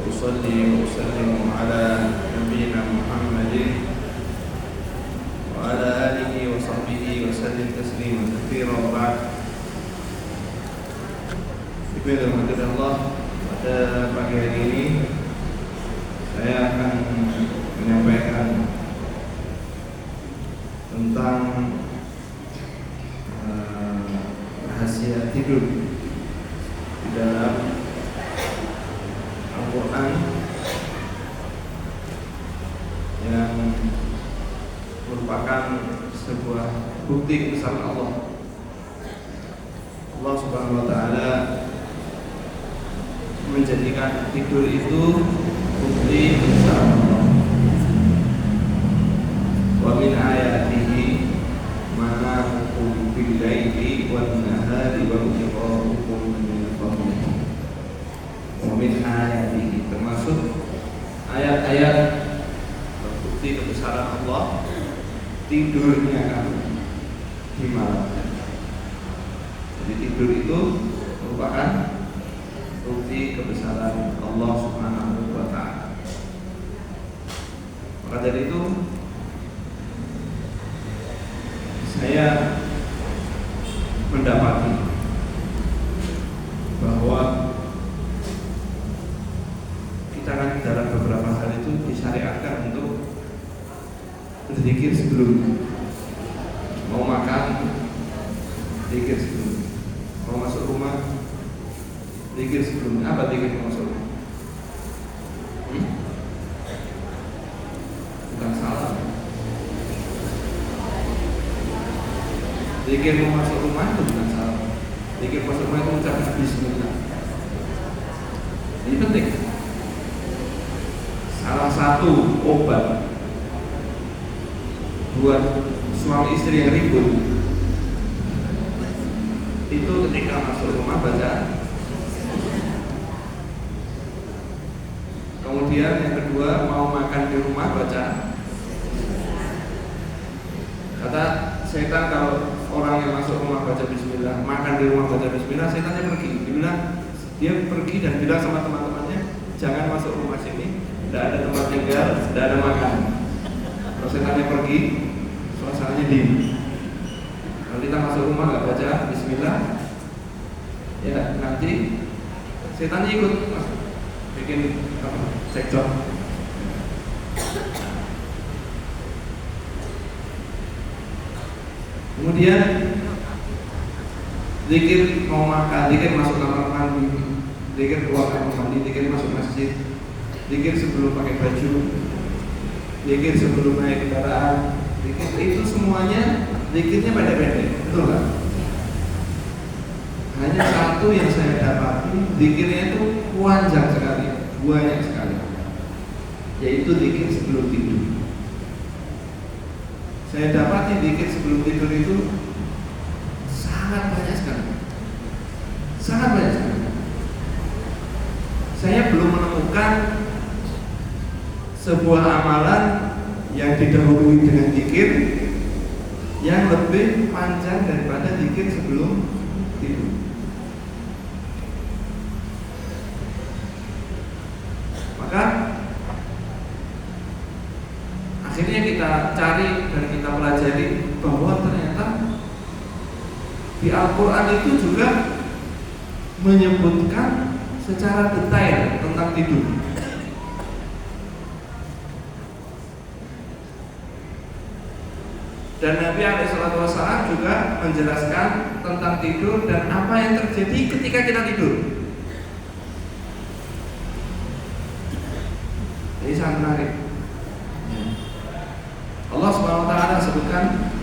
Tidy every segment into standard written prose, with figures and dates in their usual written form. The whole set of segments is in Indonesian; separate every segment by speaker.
Speaker 1: وأصلي وأسلم على نبينا محمد وعلى آله وصحبه وسلم تسليما كثيرا. وبعد. Bismillahirrahmanirrahim. Pada pagi hari ini saya akan menyampaikan tentang rahasia tidur di dalam Al-Quran yang merupakan sebuah bukti kebesaran Allah. Allah Subhanahu wa Ta'ala menjadikan tidur itu bukti kebesaran Allah. Wa min ayatihi manamukum bil laili wan nahari wa ibtigha'ukum min fadlihi. Wa min ayatihi, termasuk ayat-ayat bukti kebesaran Allah tidurnya kamu di malam. Jadi tidur itu merupakan bukti kebesaran Allah Subhanahu wa Ta'ala. Maka dari itu saya mendapati bahwa kita kan dalam beberapa hal itu disyariatkan untuk berzikir sebelum mau makan, zikir sebelum mau masuk rumah, zikir sebelum apa zikir mau masuk rumah? Bukan salah. Zikir mau masuk rumah itu bukan salah. Zikir masuk rumah itu ucapkan bismillah. Ini penting. Salah satu obat buat suami istri yang ribut itu ketika masuk rumah baca. Kemudian yang kedua, mau makan di rumah baca. Kata setan kalau orang yang masuk rumah baca bismillah, makan di rumah baca bismillah, setannya pergi. Dia pergi dan bilang sama teman-temannya, jangan masuk rumah sini, tidak ada tempat tinggal, tidak ada makan. Kalau setannya pergi, suasananya dingin. Kalau kita masuk rumah nggak baca bismillah, ya nanti setannya ikut masuk, bikin cekcok. Kemudian zikir mau makan, zikir masuk kamar mandi, zikir keluar kamar mandi, zikir masuk masjid, zikir sebelum pakai baju, zikir sebelum naik kendaraan, zikir itu semuanya zikirnya pendek-pendek, betul kan? Hanya satu yang saya dapati, zikirnya itu panjang sekali, banyak sekali, yaitu zikir sebelum tidur. Saya dapati zikir sebelum tidur itu sangat banyak sekali, sangat banyak sekali. Saya belum menemukan sebuah amalan yang didahului dengan zikir yang lebih panjang daripada zikir sebelum tidur. Maka akhirnya kita cari dan kita pelajari bahwa ternyata di Al-Quran itu juga menyebutkan secara detail tentang tidur. Dan Nabi SAW juga menjelaskan tentang tidur dan apa yang terjadi ketika kita tidur. Ini sangat menarik. Allah Subhanahu wa Ta'ala sebutkan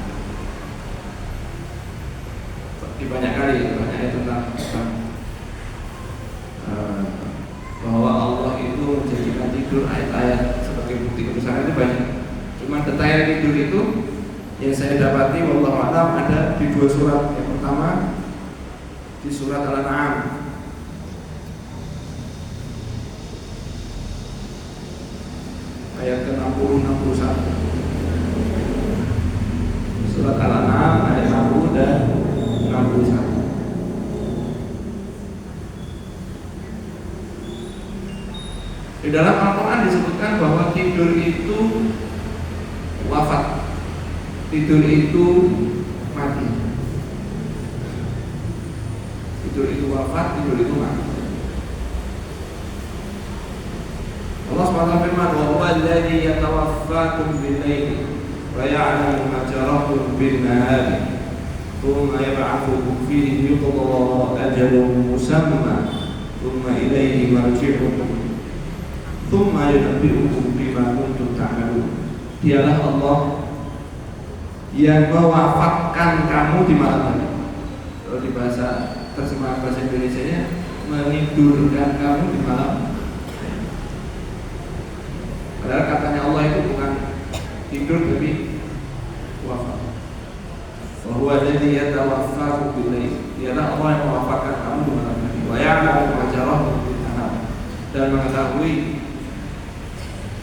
Speaker 1: di banyak kali, banyak ayat tentang bahwa Allah itu menjadikan tidur, ayat-ayat sebagai bukti kebesaran itu banyak. Cuma detail tidur itu yang saya dapati wallahu a'lam ada di dua surat. Yang pertama di surat Al-An'am ayat ke-60 61. Surat Al-An'am ayat 60 dan 61. Di dalam Al-Quran disebutkan bahwa tidur itu wafat, tidur itu mati, tidur itu wafat, tidur itu mati. Allah SWT firman, wa huwa alladhi yatawaffakum bil-laili wa ya'lamu ma jarahtum bin-nahari thumma yab'athukum fihi yuqda ajalun musamma thumma ilayhi marji'ukum thumma yunabbi'ukum bima kuntum ta'malun. Dialah Allah yang mewafatkan kamu di malam hari. Kalau di bahasa terjemahan bahasa Indonesianya, menidurkan kamu di malam. Padahal katanya Allah itu bukan tidur tapi wafat. Wa huwa alladhi yatawaffakum bil-lail. Dialah Allah yang mewafatkan kamu di malam hari. Wa ya'lamu ma jarahtum bin-nahar. Dan mengetahui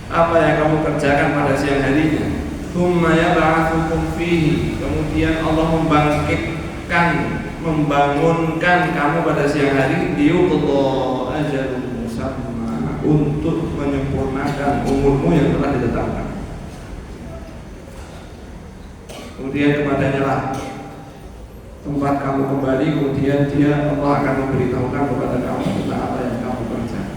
Speaker 1: apa yang kamu kerjakan pada siang harinya. Tsumma yab'atsukum fihi. Kemudian Allah membangkitkan, membangunkan kamu pada siang hari. Liyuqda ajalun musamma, untuk menyempurnakan umurmu yang telah ditetapkan. Kemudian kepadanya lah tempat kamu kembali. Kemudian Allah akan memberitahukan kepada kamu tentang apa yang kamu kerjakan.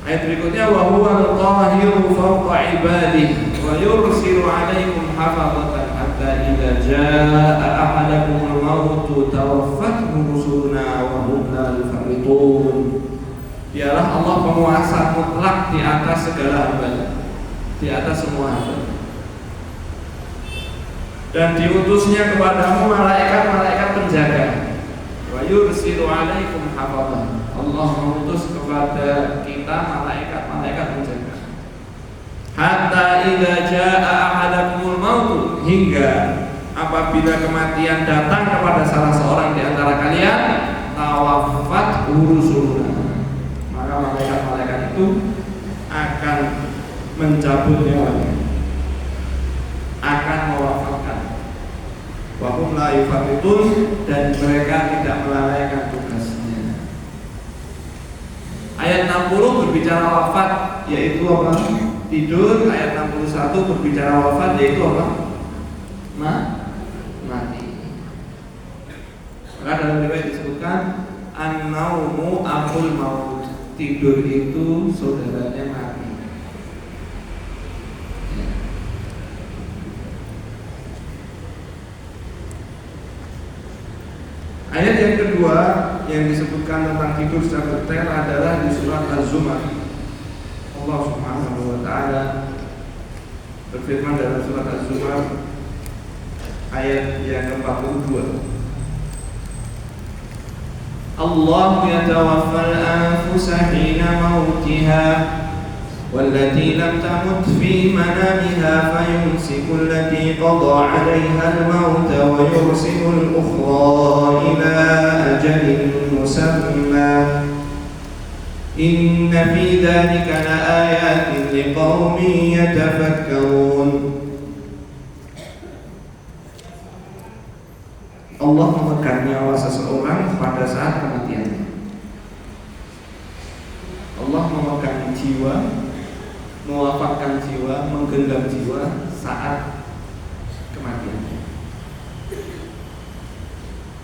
Speaker 1: Ayat berikutnya, wa huwal qahiru fawqa ibadihi wa yursilu 'alaikum hafazatan hatta idza jaa ahadakumul maut tawaffathu rusuluna wa hum la yufarritun. Dialah Allah penguasa mutlak di atas segala hamba, di atas semua hamba. Dan diutusnya kepadamu malaikat-malaikat penjaga. Wa yursilu 'alaikum hafazatan. Allah mengutus kepada kita malaikat-malaikat penjaga. Hatta idza jaa ahadakumul maut, hingga apabila kematian datang kepada salah seorang di antara kalian, tawaffat rusuluna, maka malaikat-malaikat itu akan mencabut nyawanya, akan mewafatkan. Wa hum la yufarritun, dan mereka tidak melalaikan tugasnya. Ayat 60 berbicara wafat, yaitu apa? Tidur. Ayat 61 berbicara wafat, yaitu apa? Mati. Maka dalam riwayat disebutkan an-naumu akhul maut. Tidur itu saudaranya mati. Ayat yang kedua yang disebutkan tentang tidur secara detail adalah di surat Az-Zumar. Allah Subhanahu wa taala berfirman dalam surat Az-Zumar ayat yang ke-42. Allah yatawaffal anfusa hina mautiha wallati lam tamut fi manamiha fayumsiku allati qada 'alayha al-maut wa yursilu al-ukhra ila ajalin musamma inna fi dhalika laayatin liqaumin yatafakkarun. Allah memegang nyawa seseorang pada saat kematiannya. Allah memegang jiwa, mewafatkan jiwa, menggenggam jiwa saat kematiannya.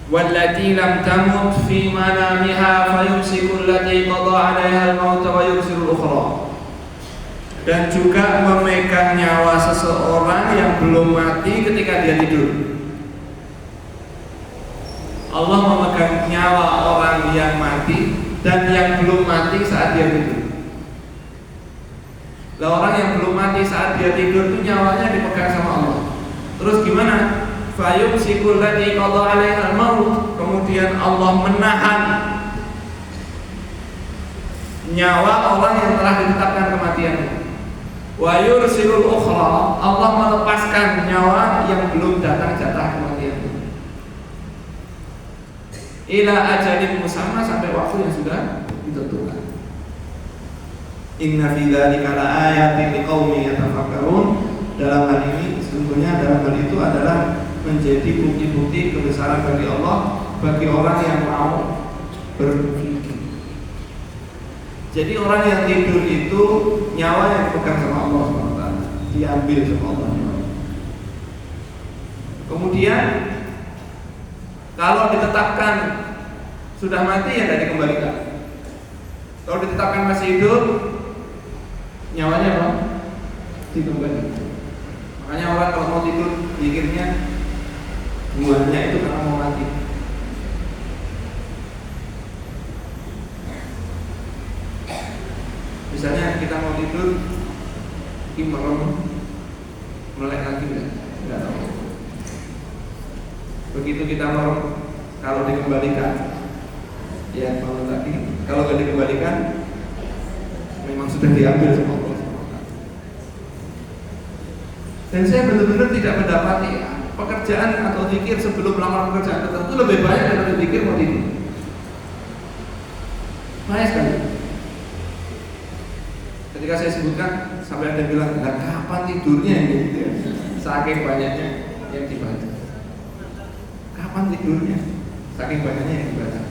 Speaker 1: Wallati lam tamut fi manamiha fayumsiku allati qada 'alaiha al-maut wa yursilu al-ukhra. Dan juga memegang nyawa seseorang yang belum mati ketika dia tidur. Allah memegang nyawa orang yang mati dan yang belum mati saat dia tidur. Lah orang yang belum mati saat dia tidur itu nyawanya dipegang sama Allah. Terus gimana? Fayumsiku allati qada 'alaiha al-maut. Kemudian Allah menahan nyawa orang yang telah ditetapkan kematiannya. Wa yursilul ukhra. Allah melepaskan nyawa yang belum datang jatah kematiannya. Ila ajalin musamma, sampai waktu yang sudah ditentukan. Inna fi dzalika laayatin liqaumin yatafakkarun. Dalam hal ini sesungguhnya dalam hal itu adalah menjadi bukti-bukti kebesaran bagi Allah bagi orang yang mau berpikir. Jadi orang yang tidur itu nyawa yang dipegang sama Allah SWT, diambil sama Allah. Kemudian kalau ditetapkan sudah mati ya tidak dikembalikan. Kalau ditetapkan masih hidup, nyawanya apa? Dikembalikan. Makanya orang kalau mau tidur pikirnya buahnya itu karena mau mati. Misalnya kita mau tidur, merem, melek lagi enggak tahu. Begitu kita merem, kalau dikembalikan, ya bangun lagi. Kalau tidak dikembalikan, memang sudah diambil sama Allah. Dan saya benar-benar tidak mendapati pekerjaan atau zikir sebelum melamar pekerjaan tertentu lebih banyak daripada zikir mau tidur. Banyak sekali. Ketika saya sebutkan, sampai ada yang bilang, nah, kapan tidurnya ini? Gitu ya. Saking banyaknya yang dibaca. Kapan tidurnya? Saking banyaknya yang dibaca.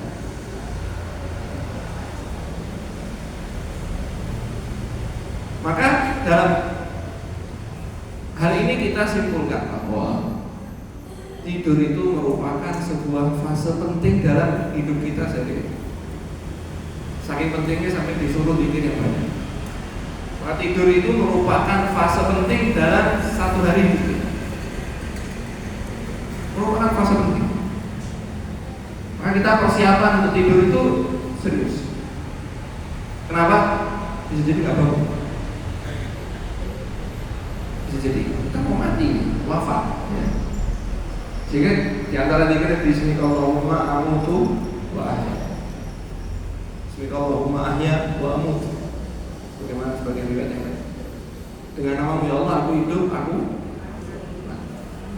Speaker 1: Maka dalam hal ini kita simpulkan bahwa tidur itu merupakan sebuah fase penting dalam hidup kita sehari-hari. Saking pentingnya sampai disuruh zikir yang banyak. Maka tidur itu merupakan fase penting dalam satu hari hidup kita. Merupakan fase penting. Maka kita persiapan untuk tidur itu serius. Kenapa? Bisa jadi nggak bangun. Bisa jadi kita mau mati, wafat. Ya. Sehingga di antara zikir di sini Allahumma amutu wa ahya. Allahumma ahya wa amutu. Bagaimana sebagian riwayat yang lain. Dengan nama ya Allah aku hidup, aku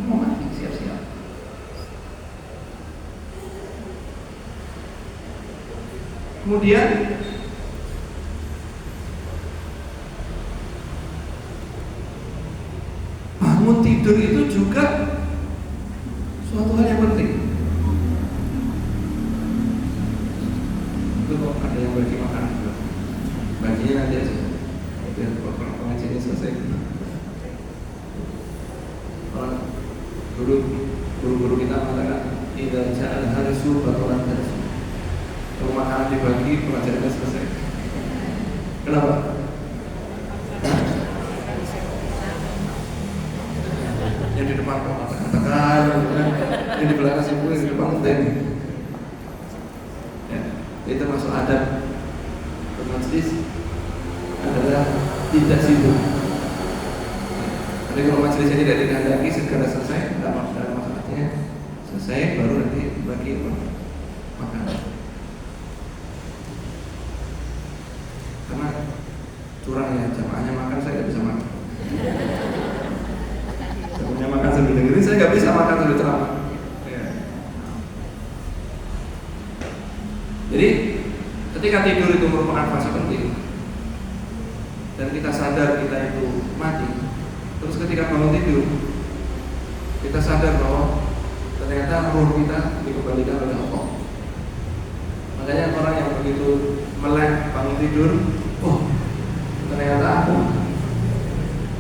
Speaker 1: mau mati, siap-siap. Kemudian bangun tidur itu juga suatu hal yang penting. Itu kok ada yang bagi makan, baginya nanti aja. Biar pengajiannya selesai. Orang guru-guru kita mengatakan tidak jalan harisu batalan harisu. Kalau makanan dibagi pengajarannya selesai. Kenapa? Yang di depan katakan, yang di belakang simpul, yang di depan enten. Ya, itu masuk adab bermajlis adalah tidak sibuk. Jadi kalau majelisnya tidak dikehendaki segera selesai, tidak masalahnya selesai baru nanti bagi makan. Karena curangnya jamaahnya makan, saya tidak bisa makan. Sebelumnya makan sambil dengerin, saya nggak bisa makan sambil ceramah. Ya. Jadi ketika tidur itu merupakan fase penting dan kita sadar kita itu mati. Terus ketika bangun tidur, kita sadar bahwa ternyata ruh kita dikembalikan oleh Allah. Makanya orang yang begitu melek bangun tidur, oh ternyata aku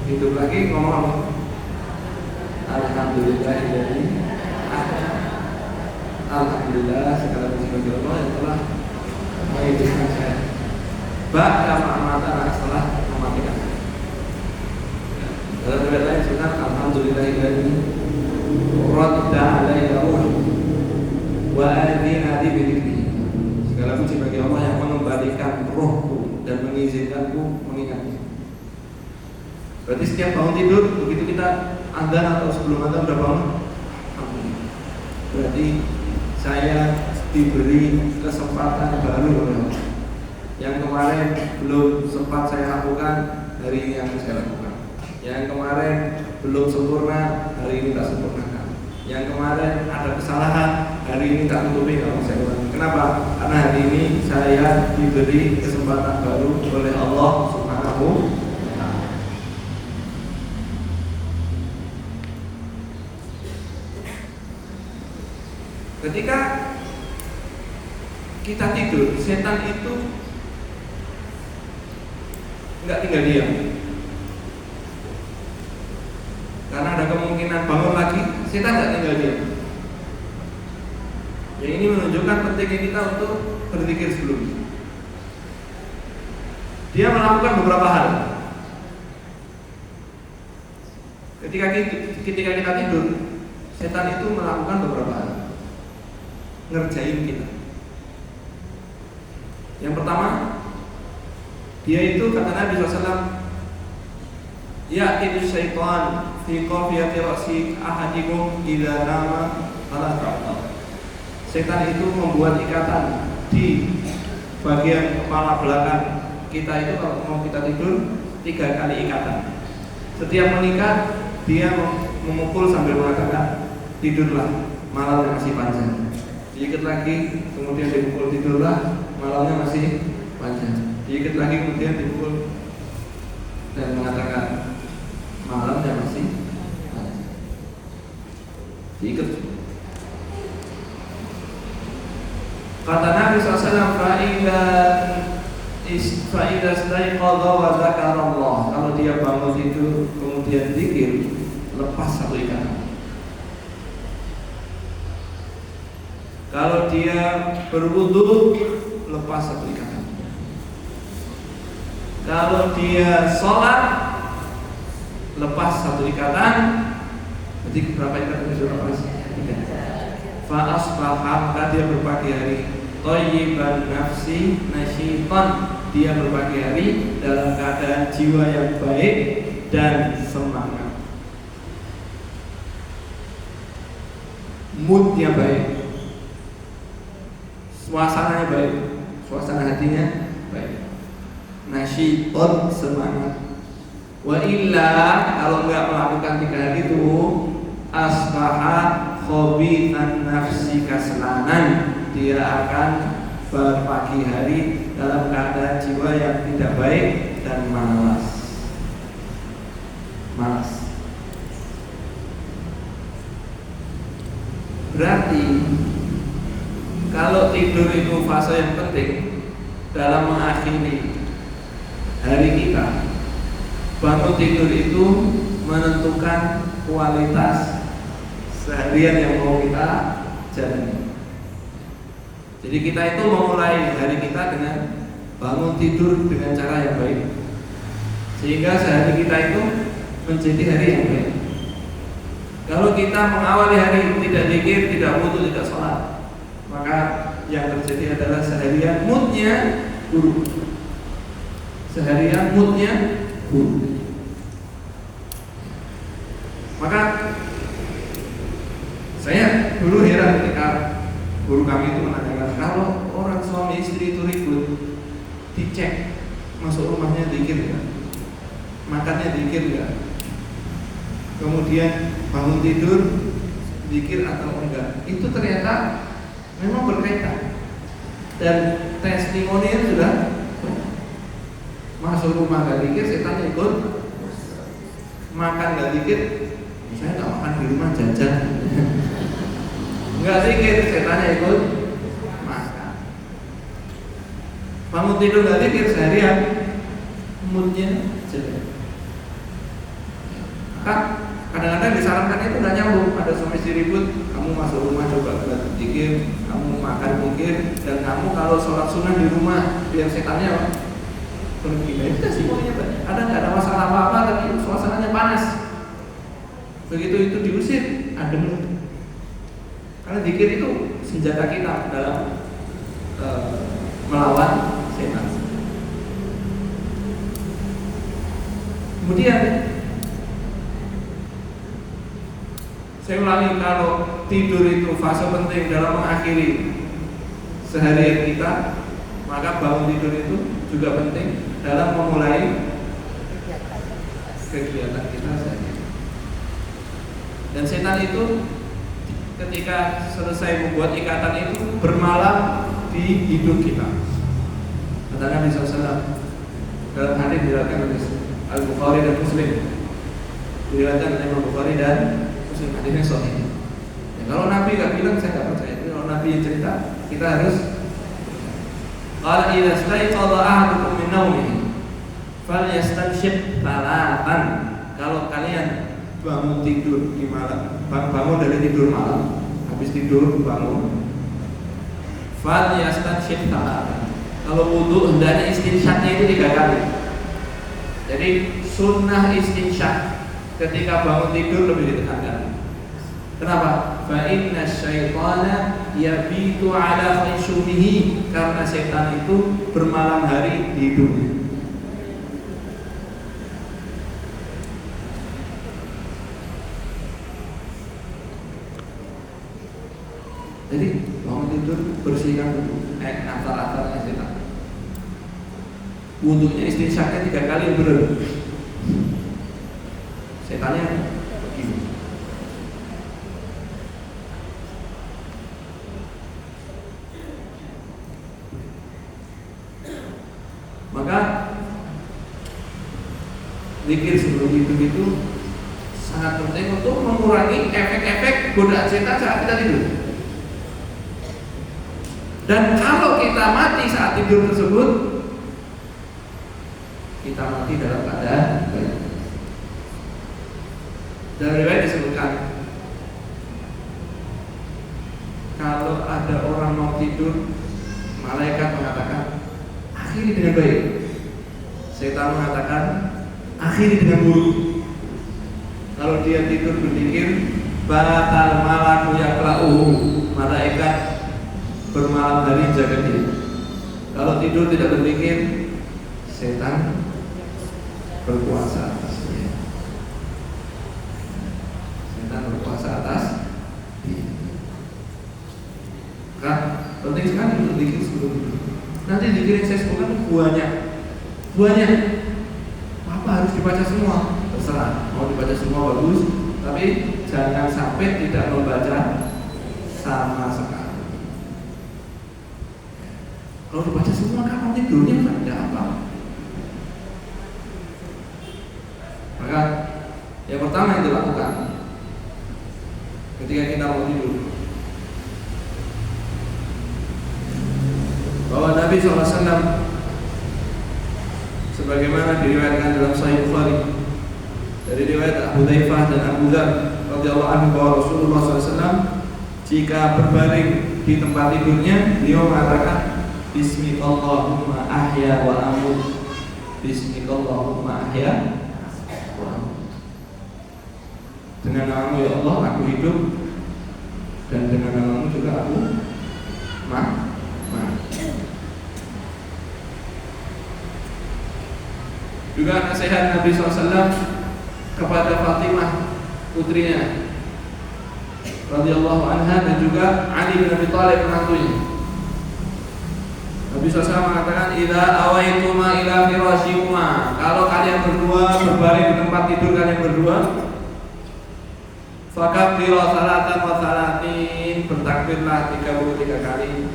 Speaker 1: hidup lagi, ngomong apa? Alhamdulillah segala puji bagi Allah yang telah menghidupkan saya. Ba'da ma'amatan, setelah mematikan saya. Dalam riwayat lain disebutkan alhamdulillahilladzi radda alayya ruhi wa adina bi dzikrihi. Segala puji bagi Allah yang mengembalikan rohku dan mengizinkanku mengingatnya. Berarti setiap bangun tidur, begitu kita adzan atau sebelum adzan sudah bangun, alhamdulillah. Berarti saya diberi kesempatan baru oleh Allah. Yang kemarin belum sempat saya lakukan, hari ini yang saya lakukan. Yang kemarin belum sempurna, hari ini tak sempurnakan. Yang kemarin ada kesalahan, hari ini tak tutupi, kalau saya ulangi. Kenapa? Karena hari ini saya diberi kesempatan baru oleh Allah Subhanahu wa ta'ala. Ketika kita tidur, setan itu nggak tinggal diam. Karena ada kemungkinan bangun lagi, setan nggak tinggal diam. Yang ini menunjukkan pentingnya kita untuk berzikir sebelumnya. Dia melakukan beberapa hal. Ketika kita tidur, setan itu melakukan beberapa hal, ngerjain kita. Yang pertama, dia itu kata Nabi SAW, ya'tidu syaitan fi qafiyati ra'si ahadikum idza nama ala ta'ala. Setan itu membuat ikatan di bagian kepala belakang kita itu kalau mau kita tidur 3 kali ikatan. Setiap mengikat dia memukul sambil mengatakan tidurlah, malamnya masih panjang. Diikat lagi, kemudian dipukul tidurlah, malamnya masih panjang. Diikat lagi, kemudian dipukul dan mengatakan malamnya masih panjang. Diikat. Kata Nabi SAW, Fa'idha staiqadha wa zakarallah. Kalau dia bangun tidur kemudian zikir, lepas satu ikatan. Kalau dia berwudu, lepas satu ikatan. Kalau dia sholat, lepas satu ikatan. Berarti berapa ikatan yang sudah lepas? 3. Fa'asbaha, maka dia berpagi hari thayyiban nafsi nasyitan. Dia berpagi hari dalam keadaan jiwa yang baik dan semangat. Moodnya baik, suasananya baik, suasana hatinya baik. Nasyitan, semangat. Wa illa, kalau enggak melakukan 3 hal itu, asbaha khabithan nafsi kaslanan. Dia akan berpagi hari dalam keadaan jiwa yang tidak baik dan malas. Berarti kalau tidur itu fase yang penting dalam mengakhiri hari kita. Bangun tidur itu menentukan kualitas seharian yang mau kita jalani. Jadi kita itu memulai hari kita dengan bangun tidur dengan cara yang baik, sehingga sehari kita itu menjadi hari yang baik. Kalau kita mengawali hari tidak zikir, tidak wudu, tidak sholat, maka yang terjadi adalah seharian moodnya buruk. Seharian moodnya buruk. Maka saya dulu heran ketika guru kami itu menanyakan, kalau orang suami istri itu ribut, dicek masuk rumahnya zikir enggak, makannya zikir enggak, kemudian bangun tidur zikir atau enggak. Itu ternyata memang berkaitan, dan testimoninya sudah masuk rumah gak zikir, setan ikut. Makan gak zikir, saya gak makan di rumah, jajan. Enggak zikir, setannya ikut makan. Bangun tidur gak zikir, seharian moodnya jelek. Maka kadang-kadang disarankan itu gak nyambung. Ada suami istri ribut, kamu masuk rumah coba zikir, kamu makan zikir, dan kamu kalau sholat sunnah di rumah biar setannya pergi. Itu semuanya ada nggak ada masalah apa-apa, tapi suasananya panas. Begitu itu diusir, adem. Karena zikir itu senjata kita dalam melawan setan. Kemudian saya ulangi, kalau tidur itu fase penting dalam mengakhiri seharian kita, maka bangun tidur itu juga penting dalam memulai kegiatan kita sehari. Dan setan itu ketika selesai membuat ikatan itu bermalam di hidup kita. Kata Nabi SAW dalam hadis diriwayatkan oleh Al-Bukhari dan Muslim, diriwayatkan oleh Al-Bukhari dan Muslim, hadisnya sahih. Ya, kalau Nabi nggak bilang saya nggak percaya. Kalau Nabi cerita, kita harus. Qala idza staiqadha ahadukum min nawmihi falyastanshib talatan. Kalau kalian bangun tidur di malam, bangun dari tidur malam, habis tidur bangun, falyastanshib talatan. Kalau wudu hendaknya istinsyaknya itu 3 kali. Jadi sunnah istinsyak ketika bangun tidur lebih ditekankan. Kenapa? Fa inna syaitana yabitu ala khayshumihi, karena setan itu bermalam hari di hidungnya. Jadi bangun tidur bersihkan dulu antar-antarnya setan. Wudhunya istinsyaknya 3 kali bener. Setannya begini. Maka zikir sebelum itu sangat penting untuk mengurangi efek-efek godaan setan saat kita tidur. Dan kalau kita mati saat tidur tersebut, kita mati dalam keadaan baik. Dalam riwayat disebutkan, kalau ada orang mau tidur, malaikat mengatakan akhiri dengan baik. Setan mengatakan akhiri dengan buruk. Kalau dia tidur berzikir, batal malaku yaqra'uhu, malaikat bermalam hari jaga dia. Kalau tidur tidak berzikir, setan berkuasa atasnya. Setan berkuasa atas dia. Maka penting sekali untuk zikir sebelum tidur. Nanti zikir yang saya sebutkan banyak. Apa harus dibaca semua? Terserah. Mau dibaca semua bagus, tapi jangan sampai tidak membaca sama sekali. Kalau dibaca semua kapan tidurnya kan tidak apa. Maka yang pertama yang dilakukan ketika kita mau tidur, bahwa Nabi SAW sebagaimana diriwayatkan dalam Sahih Bukhari dari riwayat Abu Hudzaifah dan Abu Dzar radhiyallahu anhu, bahwa Rasulullah SAW jika berbaring di tempat tidurnya, beliau mengatakan Bismillahumma ahya wa amut. Bismillahumma ahya wa amut. Dengan namamu ya Allah aku hidup, dan dengan namamu juga aku mati. Juga nasihat Nabi SAW kepada Fatimah putrinya radhiyallahu anha, dan juga Ali bin Abi Thalib menantunya. Nabi SAW mengatakan, idza awaituma ila firashikuma, kalau kalian berdua berbaring di tempat tidur kalian berdua, fakabbiru salatan wa salatin, bertakbirlah 33 kali,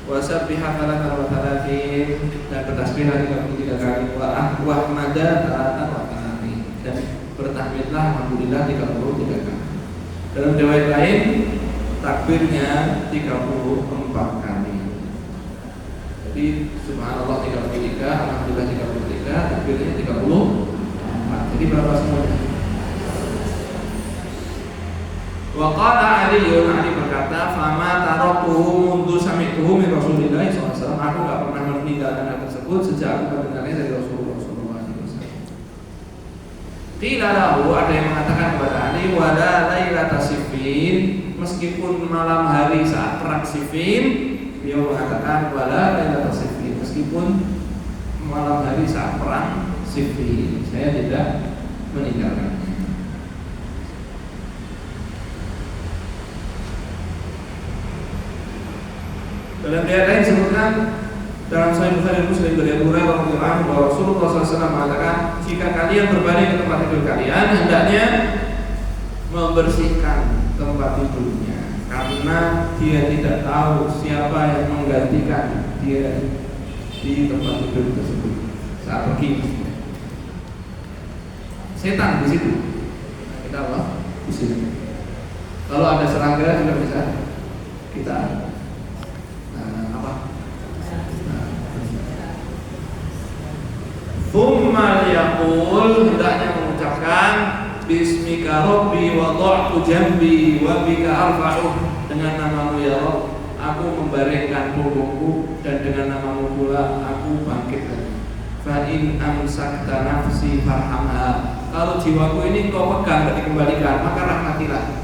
Speaker 1: wasabbiha salatan wa salatin, dan bertasbihlah 33 kali, wa ahmada salatan wa salatin, dan bertahmidlah alhamdulillah 33 kali. Dalam riwayat lain takbirnya 34 kali. Jadi subhanallah 33, alhamdulillah 33, takbirnya 34. Jadi berapa semuanya? Wa qala Ali berkata, "Fama taraktuhu mundu sami'tuhu min Rasulillah SAW." Aku enggak pernah meninggalkan hal tersebut sejak aku mendengarnya dari Rasulullah SAW. Qila lahu, ada yang mengatakan kepada Ali, "Wala lailata Siffin." Meskipun malam hari saat perang Siffin, beliau mengatakan wala lailata Siffin, meskipun malam hari saat perang Siffin, saya tidak meninggalkannya. Dalam riwayat lain disebutkan dalam Sahih Bukhari dan Muslim dari Abu Hurairah radhiyallahu anhu bahwa Rasulullah SAW mengatakan, jika kalian berbaring di tempat tidur kalian, hendaknya membersihkan tempat tidurnya, karena dia tidak tahu siapa yang menggantikan dia di tempat tidur tersebut saat pergi. Setan di situ. Kita apa? Di sini. Kalau ada serangga juga bisa kita Thumma bismika rabbi wada'tu jambi wa bika arfa'u, dengan namamu ya Rabb aku membaringkan punggungku dan dengan namamu pula aku bangkit lagi. Fa in amsakta nafsi farhamha, kalau jiwaku ini kau pegang dan dikembalikan maka rahmatilah.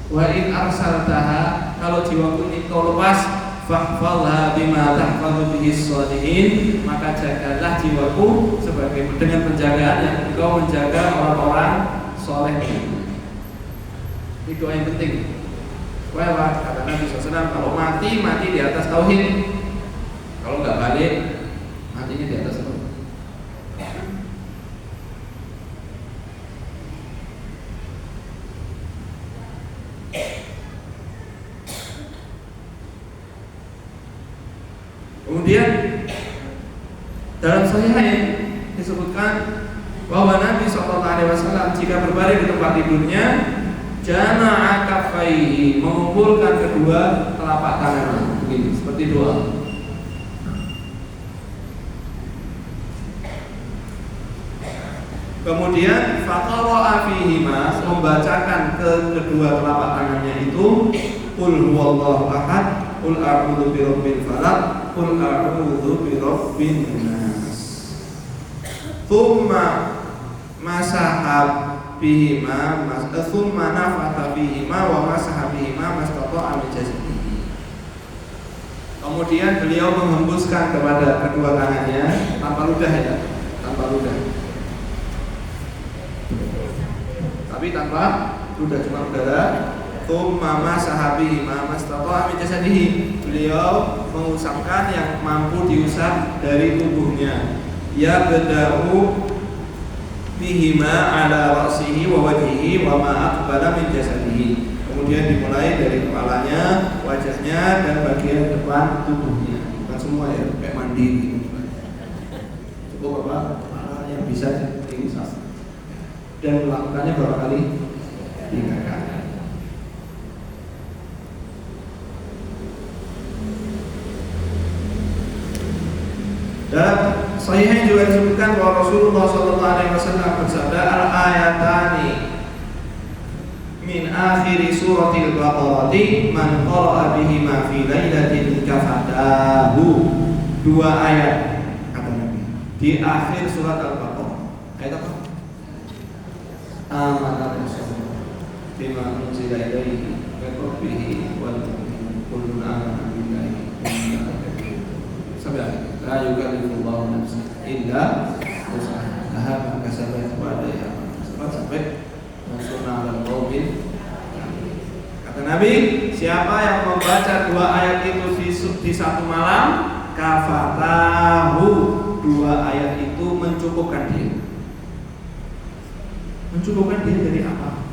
Speaker 1: Wa in arsaltaha, kalau jiwaku ini kau lepas, fahfalha bima tahfadhu bihi sholihin, maka jagalah jiwaku sebagai dengan penjagaan yang engkau menjaga orang-orang soleh. Ini doa yang penting. Wah, kata Nabi SAW, kalau mati di atas tauhid, kalau nggak balik matinya di atas tauhid. Kemudian dalam Sahihain disebutkan bahwa Nabi SAW jika berbaring di tempat tidurnya, jama'a kaffaihi, mengumpulkan kedua telapak tangannya begini, seperti doa. Kemudian faqara'a fihima, membacakan kedua telapak tangannya itu qul huwallahu ahad, qul a'udzu birabbil falaq, qul a'udzu birabbin nas. Tsumma masahab bihima, tsumma nafatha bihima wa masaha bihima mastata'a min jasadihi. Kemudian beliau menghembuskan kepada kedua tangannya tanpa ludah ya, tanpa ludah. Tapi tanpa ludah, cuma udara. Tsumma masaha bihima mastata'a min jasadihi. Beliau mengusapkan yang mampu diusap dari tubuhnya. Ya beda'u bihima ala ra'sihi wa wajhihi wa ma aqbala min jasadihi. Kemudian dimulai dari kepalanya, wajahnya dan bagian depan tubuhnya. Bukan semua ya, kayak mandi gitu. Cukup apa? Yang bisa diusap. Dan melakukannya berapa kali? 3 kali. Dalam Sahihain juga disebutkan bahwa Rasulullah SAW bersabda, al-ayatani min akhiri suratil Baqarah man qara'a bihima fi lailatin kafatahu. 2 ayat kata Nabi di akhir surat Al-Baqarah. Ayat apa? Amana rasulullah bima unzila ilaihi min rabbih wal mu'minun kullun amana billahi sampai la yukallifullahu nafsan illa wus'aha laha ma kasabat wa 'alaiha sampai mansurna 'alal qaumin. Kata Nabi, siapa yang membaca 2 ayat itu di satu malam, kafatahu, 2 ayat itu mencukupkan dia. Mencukupkan dia dari apa?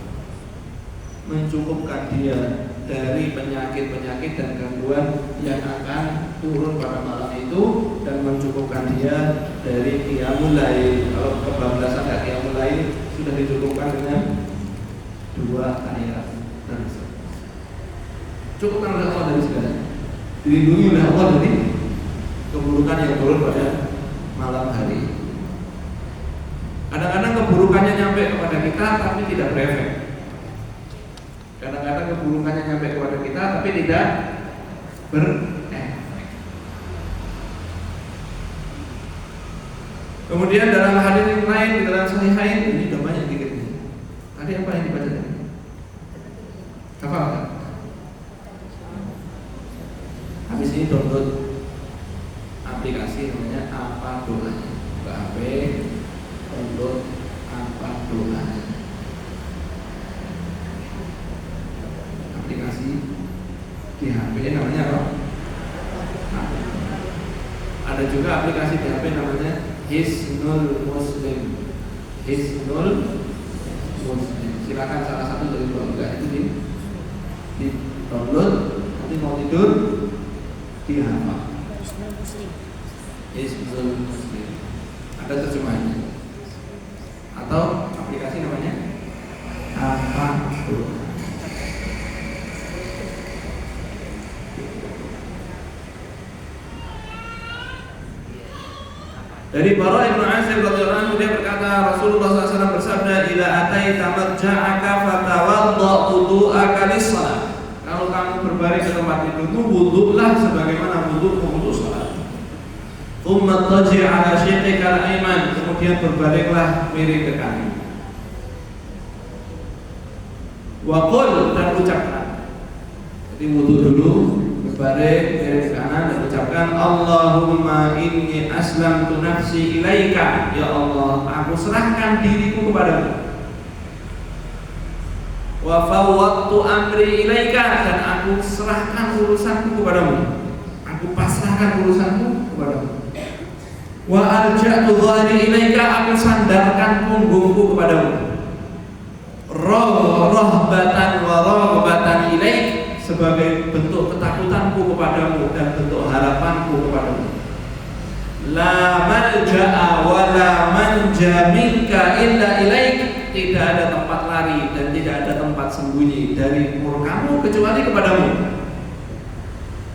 Speaker 1: Mencukupkan dia dari penyakit-penyakit dan gangguan yang akan turun pada malam itu, dan mencukupkan dia dari qiyamul lail. Kalau kebablasan dan qiyamul lail sudah dicukupkan dengan 2 ayat. Cukupkan oleh Allah dari segala, dilindungi oleh Allah dari keburukan yang turun pada malam hari. Kadang-kadang keburukannya nyampe kepada kita tapi tidak berefek. Kadang-kadang keburukannya nyampe kepada kita tapi tidak berefek. Kemudian dalam hadis yang lain di dalam Sahihain, ini udah banyak dikit nih. Tadi apa yang dibaca tadi? Apa? Habis ini download aplikasi namanya Apa Doanya. Buka HP, download Apa Doanya. Aplikasi di HP namanya apa? Ada juga aplikasi di HP namanya Hisnul Muslim. Hisnul Muslim. Silakan salah satu dari 2 enggak itu di download, nanti mau tidur dihafal. Hisnul Muslim. Ada terjemahannya. Atau aplikasi namanya Apa Doa. Dari Bara bin Azib radhiyallahu anhu, dia berkata, Rasulullah SAW bersabda, "Idza ataita marja'aka fatawadda wudu'aka lis-shalah." Kalau kamu berbaring ke tempat tidurmu, wudulah sebagaimana wudu'mu untuk salat. Tsumma taji' 'ala shiqqika al-ayman, kemudian berbaringlah miring ke kanan. Wa qul, dan ucapkan. Jadi wudu dulu, berbaring miring ke kanan dan ucapkan, Allahumma inni aslamtu nafsi ilaika. Ya Allah, aku serahkan diriku kepadamu. Wa fawwadtu amri ilaika, dan aku serahkan urusanku kepadamu. Aku pasrahkan urusanku kepadamu. Wa alja'tu dhahri ilaika, aku sandarkan punggungku kepadamu. Rahbatan wa raghbatan ilaik, sebagai bentuk ketakutanku kepadamu dan bentuk harapanku kepadamu. La malja'a wa la manja minka illa ilaik, tidak ada tempat lari dan tidak ada tempat sembunyi dari murkamu kecuali kepadamu.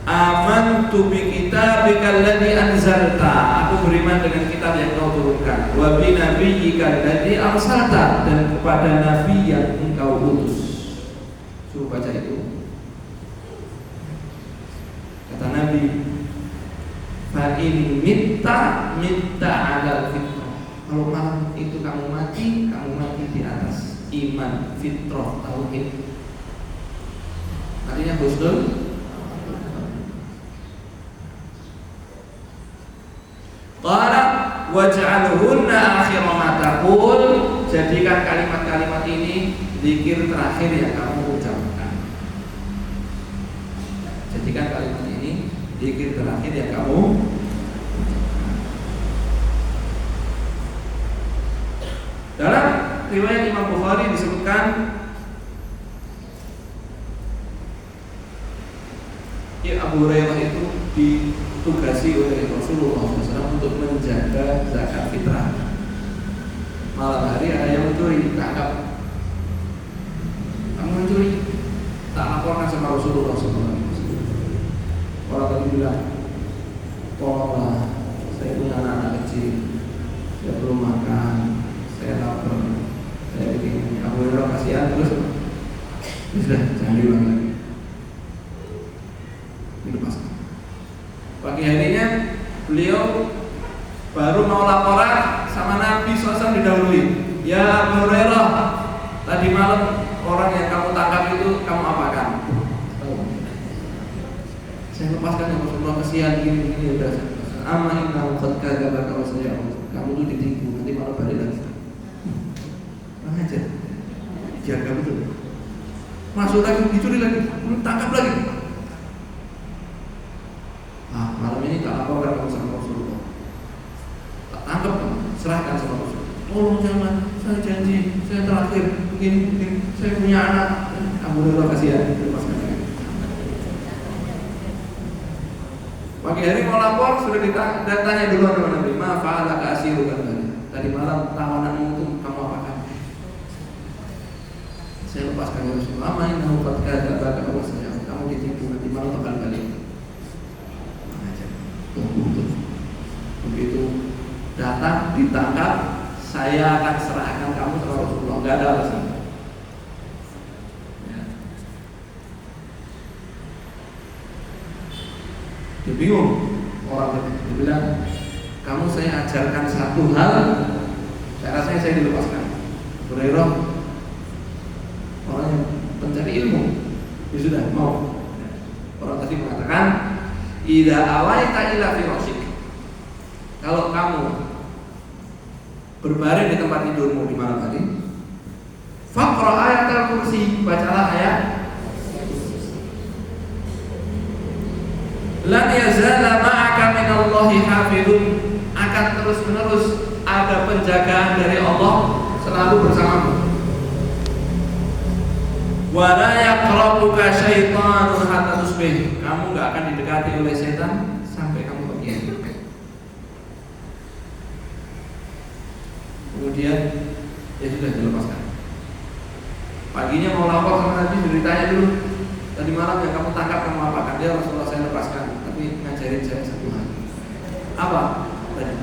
Speaker 1: Amantu bi kitabikal ladzi anzalta, aku beriman dengan kitab yang kau turunkan. Wa bi nabiyyikal ladzi arsalta, dan kepada nabi yang engkau utus. Suruh baca itu. Kata Nabi, fa in mitta ala fitrah. Kalau malam itu kamu mati di atas iman, fitrah, tauhid. Artinya husnul. Qala waj'alhunna akhir ma taqul, jadikan kalimat-kalimat ini zikir terakhir yang kamu ucapkan. Jadikan kalimat ini zikir terakhir yang kamu. Dalam riwayat Imam Bukhari disebutkan, Abu Hurairah itu ditugasi oleh Rasulullah SAW untuk menjaga zakat fitrah. Malam hari ada yang mencuri, tangkap. Kamu mencuri, tak laporkan sama Rasulullah SAW. Orang tadi bilang, tolonglah, saya punya anak-anak kecil, saya belum makan, saya lapar, saya begini. Abu Hurairah kasihan terus, sudah jangan diulang lagi. Dilepaskan. Pagi harinya beliau baru mau laporan sama Nabi SAW didahului. Ya Abu Hurairah, tadi malam orang yang kamu tangkap itu kamu apakan? Saya lepaskan ya Rasulullah, kesian gini udah. Amma innahu qad kadzaba wa sayyi'un. Kamu tuh ditipu, nanti malah balik lagi. Aja. Jaga betul. Masuk lagi, dicuri lagi, tangkap lagi. Malam ini tak laporkan kamu sama Rasulullah. Tak tangkap kamu, serahkan sama Rasulullah. Tolong jangan, saya janji, saya terakhir begini, saya punya anak. Abu Hurairah kasihan, lepaskan lagi. Pagi hari mau lapor, sudah ditanya duluan sama Nabi, ma fa'ala ka'asiru kan tadi malam tawananmu itu kamu apakan? Saya lepaskan Rasulullah. Amma innahu qad kadzaba wa sayyi'un. Kamu ditipu, nanti malam bakal balik. Begitu datang ditangkap, saya akan serahkan kamu ke Rasulullah. Enggak ada alasan. Ya. Dia bingung orang itu. Dia bilang, kamu saya ajarkan satu hal, saya rasanya saya dilepaskan. Hurairah orang yang pencari ilmu, dia sudah mau. Orang tadi mengatakan, idza awaita ila firashik, kalau kamu berbaring di tempat tidurmu di malam hari, faqra ayatul kursi, bacalah ayat lan yazala ma'aka minallahi hafizun, akan terus-menerus ada penjagaan dari Allah selalu bersamamu. Wa la yaqrabuka syaitanun hatta tusbih, kamu enggak akan didekati oleh setan sampai kamu pagi. Kemudian ya sudah dilepaskan. Paginya mau lapor sama Nabi, ditanya dulu, tadi malam yang kamu tangkap kamu apakan? Dia Rasulullah, saya lepaskan, tapi ngajarin saya satu hal. Apa? Tadi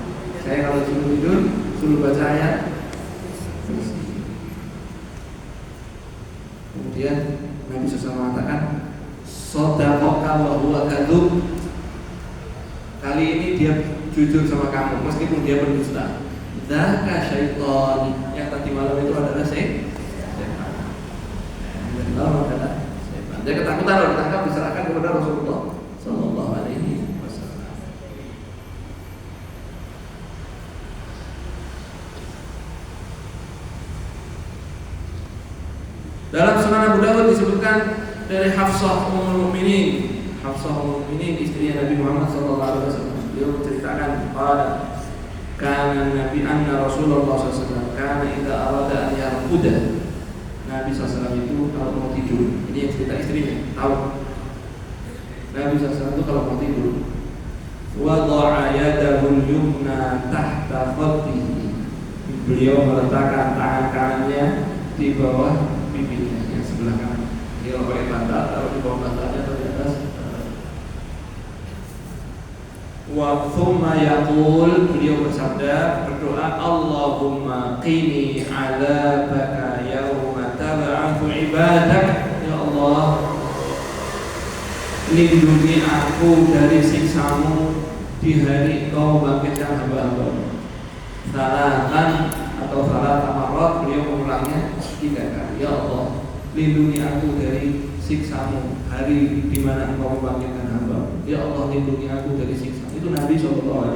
Speaker 1: Saya kalau suruh tidur, suruh baca ayat. Kemudian Nabi SAW mengatakan, "Shadaqaka wa huwa kadzub." Kali ini dia jujur sama kamu meskipun dia berdusta. Dzaka syaitan. Yang tadi malam itu adalah setan. Malam adalah setan. Dia ketakutan kalau ditangkap diserahkan kepada Rasulullah sallallahu alaihi wasallam. Dalam Sunan Abu Dawud disebutkan dari Hafsah Ummul Mukminin. Hafsah Ummul Mukminin istrinya Nabi Muhammad sallallahu alaihi wasallam. Beliau menceritakan pada kana Nabi anna Rasulullah SAW kana idza arada an yarquda. Nabi SAW itu kalau mau tidur, ini yang cerita istrinya, tahu. Nabi SAW itu kalau mau tidur, wada'a yadahu yumna tahta khaddihi. Beliau meletakkan tangan kanannya di bawah pipinya yang sebelah kanan. Dia pakai bantal, taruh di bawah bantalnya atau di atas. Wa thumma yaqul, beliau bersabda, berdoa, Allahumma qini alabaka yawma tab'atsu ibadak. Ya Allah, lindungi aku dari siksamu di hari kau bangkitkan hamba-hamba. Salatan atau salat amarat, beliau mengulangnya 3 kali. Ya Allah, lindungi aku dari siksamu hari di mana engkau membangkitkan hamba. Ya Allah, lindungi aku dari siksa. Itu Nabi SAW.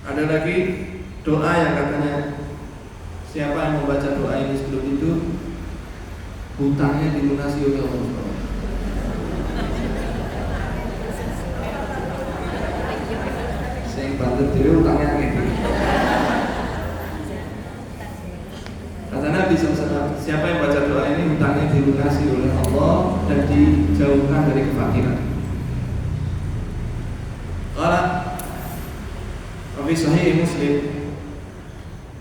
Speaker 1: Ada lagi doa yang katanya siapa yang membaca doa ini sebelum itu hutangnya dilunasi oleh Allah. Saya bantu diri hutangnya gitu. Kata Nabi SAW, siapa yang baca doa ini hutangnya dilunasi oleh Allah dan dijauhkan dari kefakiran. Qala wa fi sahih Muslim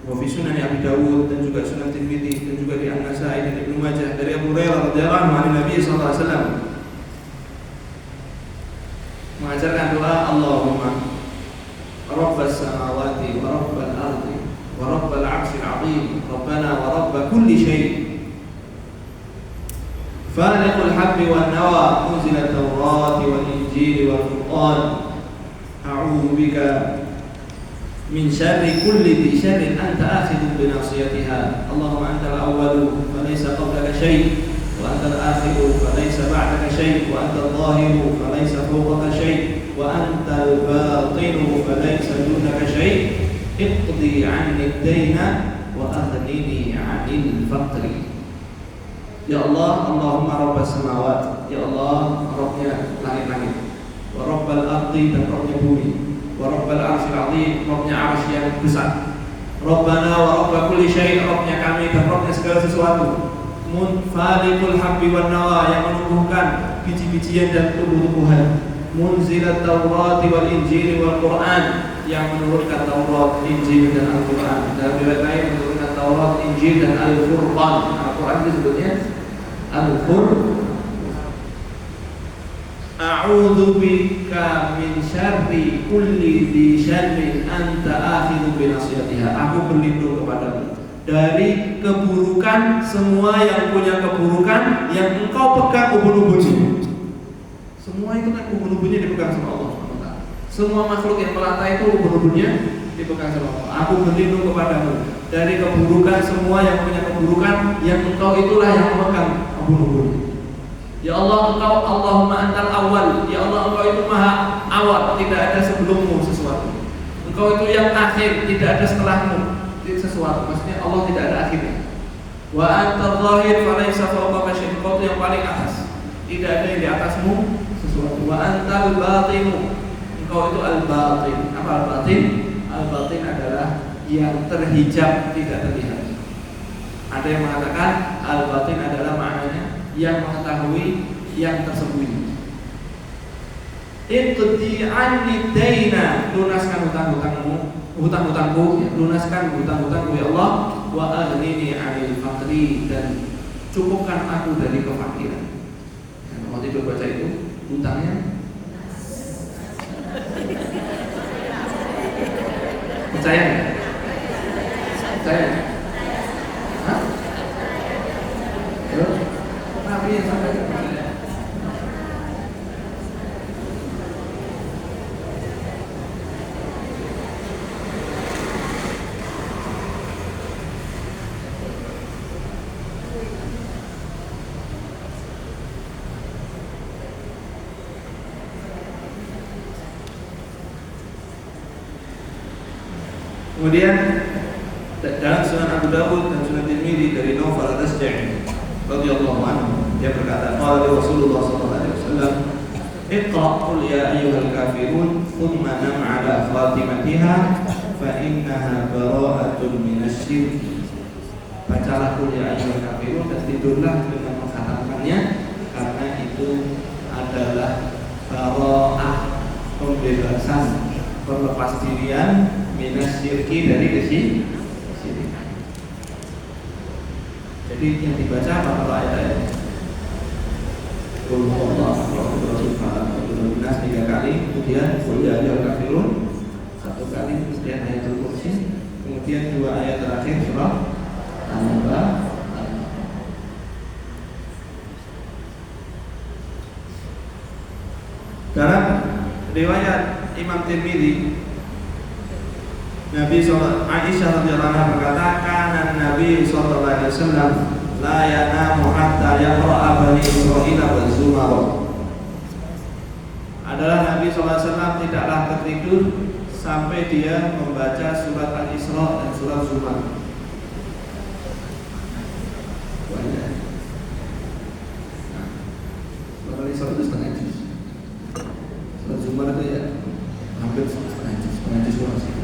Speaker 1: wa fi sunan Abi Dawud dan juga Sunan Tirmidzi dan juga di An-Nasa'i dan Ibnu Majah dari Abu Hurairah radhiyallahu anhu Nabi sallallahu alaihi wasallam mengajarkan doa Allahumma Rabbas samawati wa rabbal ardi wa rabbal 'arsyil 'azim rabbana wa rabb kulli syai' faliqul habbi wan nawa munzil at-taurati wal injili wal furqan a'udzu bika min syarri kulli dhi syarrin anta akhidun bi nasiyatiha Allahumma antal awwalu falaysa qablaka syai' wa antal akhiru falaysa ba'daka syai' wa antal zahiru falaysa fawqaka syai' wa antal batinu falaysa dunaka syai' iqdi 'anni ad-dayna wa aghnini 'anil faqri. Ya Allah, Allahumma rabbas samawati, ya Allah, Rabbnya langit-langit, wa rabbal ardi, dan Rabbnya bumi, wa rabbal 'arsyil 'azim, Rabbnya 'arsy yang besar, Rabbana wa rabb kulli syai', Rabbnya kami dan Rabbnya segala sesuatu, munfaliqul habbi wan nawa, yang menumbuhkan biji-bijian dan tumbuh-tumbuhan, munzilat taurati wal injili wal Qur'an, yang menurunkan Taurat, Injil dan Al-Qur'an. Dalam riwayat lain menurunkan Taurat, Injil dan Al-Furqan. Al-Qur'an disebutnya Al-Furqan. A'udzu bika min syarri kulli dhi syarrin anta akhidhu bi nasiyatiha. Aku berlindung kepadamu dari keburukan semua yang punya keburukan yang engkau pegang ubun-ubunnya. Semua itu kan ubun-ubunnya dipegang sama Allah. Semua makhluk yang melata itu ubun-ubunnya dipegang sama Allah. Aku berlindung kepadamu dari keburukan semua yang punya keburukan yang engkau itulah yang memegang ubun-ubunnya. Ya Allah, engkau Allahumma antal awal. Ya Allah, engkau itu maha awal, tidak ada sebelummu sesuatu. Engkau itu yang akhir, tidak ada setelahmu sesuatu. Maksudnya Allah tidak ada akhirnya. Wa antal zahir falaysa fawqaka syai'. Engkau itu yang paling atas, tidak ada yang di atasmu sesuatu. Wa antal batinu, engkau itu al-batin. Apa al-batin? Al-batin adalah yang terhijab, tidak terlihat. Ada yang mengatakan al-batin adalah maknanya yang mengetahui yang tersembunyi. Iqdi 'anni daina, lunaskan hutang-hutangku, lunaskan hutang-hutangku ya Allah, wa aghnini 'anil faqri, dan cukupkan aku dari kefakiran. Waktu itu baca itu utangnya percaya nggak? Percaya? Hah? Terus? Nabi yang sampai percaya. Kemudian dalam Sunan Abu Dawud dan Sunan Tirmidzi dari Nawfal Al-Asja'i radhiyallahu anhu, dia berkata, qala Rasulullah sallallahu alaihi wasallam, "Iqra qul ya ayyuhal kafirun, thumma nam 'ala khatimatiha fa innaha bara'atun minasy-syirk." Bacalah qul ya ayyuhal kafirun dan tidurlah dengan mengkhatamkannya, karena itu adalah bara'ah, pembebasan, perlepas dirian minasyirki dari kesyirikan. Jadi yang dibaca apa kalau ayat-ayatnya? Qul huwallahu ahad, Rasul Nas 3 kali, kemudian qul ya ayyuhal kafirun 1 kali, kemudian ayatul kursi, kemudian 2 ayat terakhir surah An-Naba. Dalam riwayat Imam Tirmidzi, Nabi Aisyah radhiyallahu anha berkata, "Kana Nabi sallallahu alaihi wasallam la yanamu hatta yaqra'a bani Israil wa Zumar." Adalah Nabi sallallahu alaihi wasallam tidaklah tertidur sampai dia membaca surat Al-Isra dan surat Zumar. Banyak. Surat Al-Isra itu setengah juz. Surat Zumar itu ya hampir setengah juz kurang.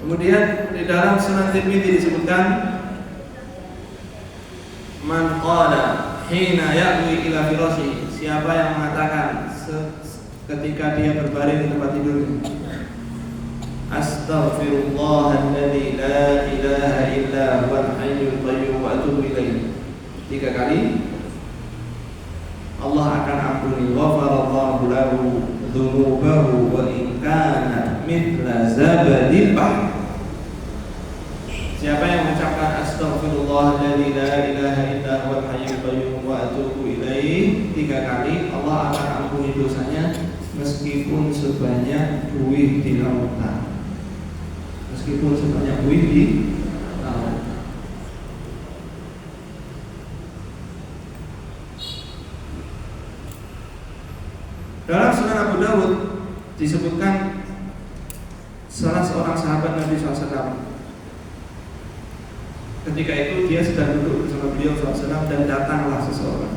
Speaker 1: Kemudian di dalam Sunan Tirmidzi disebutkan, man qala hina ya'wi ila firasyi, siapa yang mengatakan ketika dia berbaring di tempat tidurnya, astaghfirullahal-ladzi la ilaha illa huwal hayyul qayyum wa atubu ilaihi 3 kali, Allah akan ampuni, ghafarallahu lahu dzunubahu wa in kana mithla zabadil bahr. Siapa yang mengucapkan astaghfirullahal-ladzi la ilaha illa huwal hayyul qayyum wa atubu ilaihi 3 kali, Allah akan ampuni dosanya meskipun sebanyak buih di lautan. Meskipun sebanyak buih di lautan. Dalam Sunan Abu Dawud disebutkan salah seorang sahabat Nabi SAW, ketika itu dia sedang duduk bersama beliau SAW dan datanglah seseorang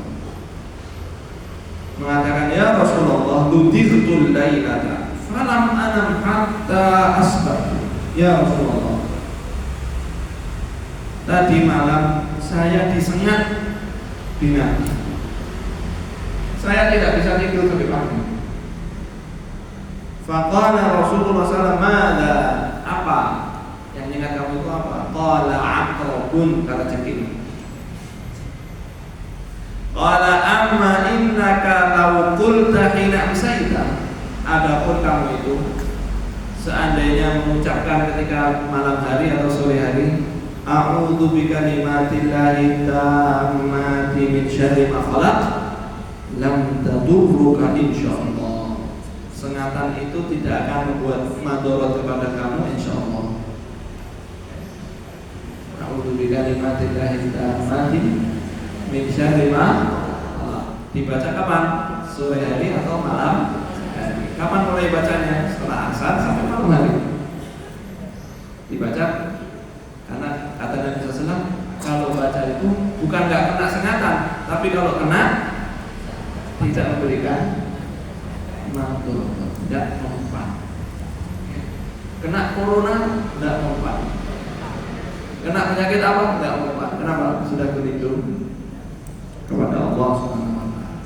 Speaker 1: mengatakan, ya Rasulullah, ludirtul lailata falam anam hatta asbah. Ya Rasulullah, tadi malam saya disengat binatang, saya tidak bisa tidur sampai pagi. Faqala Rasulullah SAW, mada, apa yang ingat kamu itu apa? Qala aqrabun, kata cekik. Qala amma innaka law qulta hina amsayta, adapun kamu itu seandainya mengucapkan ketika malam hari atau sore hari, a'udzu bikalimatillahi tammati min syarri ma khalaq, lam tadurruka insyaallah. Sengatan itu tidak akan membuat madarat kepada kamu insyaallah. A'udzu bikalimatillahi tammati min syarri ma khalaq. Dibaca kapan? Sore hari atau malam hari. Kapan mulai bacanya? Setelah asar sampai malam hari. Dibaca karena kata Nabi SAW, kalau baca itu bukan nggak kena sengatan, tapi kalau kena tidak memberikan mantul, tidak mempan. Kena corona tidak mempan. Kena penyakit apa? Enggak apa-apa. Kenapa? Sudah berlindung kepada Allah Subhanahu wa taala.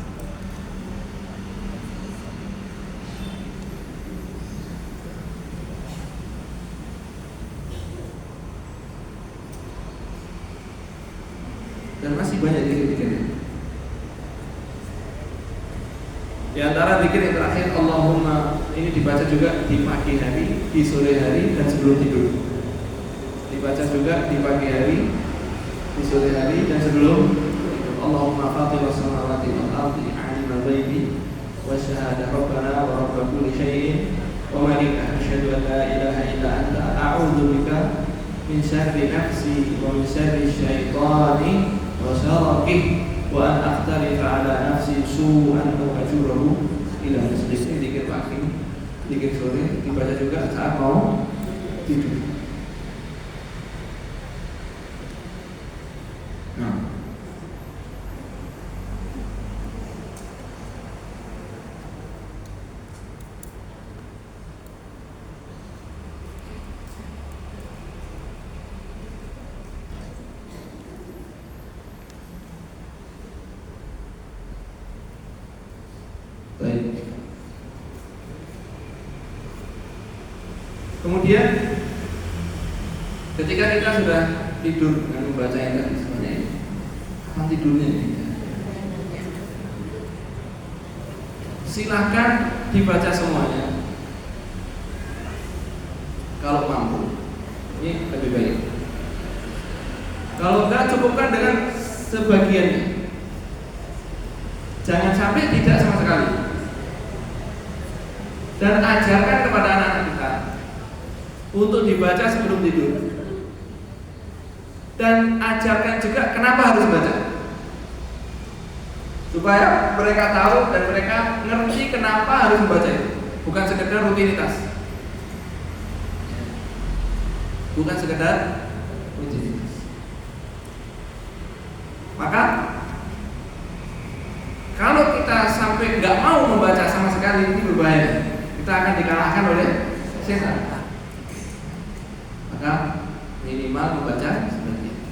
Speaker 1: Dan masih banyak zikir-zikirnya. Di antara zikir yang terakhir, Allahumma, ini dibaca juga di pagi hari, di sore hari, dan sebelum tidur. Dibaca juga di pagi hari, di sore hari, dan sebelum tidur. Allahumma fatiras samawati wal ardi alimal ghaibi wasyahada rabbana wa rabb kulli syai'in wa malika asyhadu an la ilaha illa anta a'udzu bika min syarri nafsi wa min syarri syaitani wa syarrihi wa an aqtarifa ala nafsi su'an aw ajurahu ila misli. Zikir pagi, zikir sore, dibaca juga saat mau tidur. Nah, baik. Kemudian ketika kita sudah tidur dengan membaca yang tadi sebenarnya kapan tidurnya ini? Silahkan dibaca semuanya kalau mampu. Ini lebih baik. Kalau enggak, cukupkan dengan sebagiannya. Jangan sampai tidak sama sekali. Dan ajarkan kepada anak-anak kita untuk dibaca sebelum tidur. Dan ajarkan juga kenapa harus baca, supaya mereka tahu dan mereka ngerti kenapa harus membaca itu. Bukan sekedar rutinitas. Bukan sekedar rutinitas. Maka kalau kita sampai nggak mau membaca sama sekali, ini berbahaya. Kita akan dikalahkan oleh setan. Maka minimal membaca sebagian.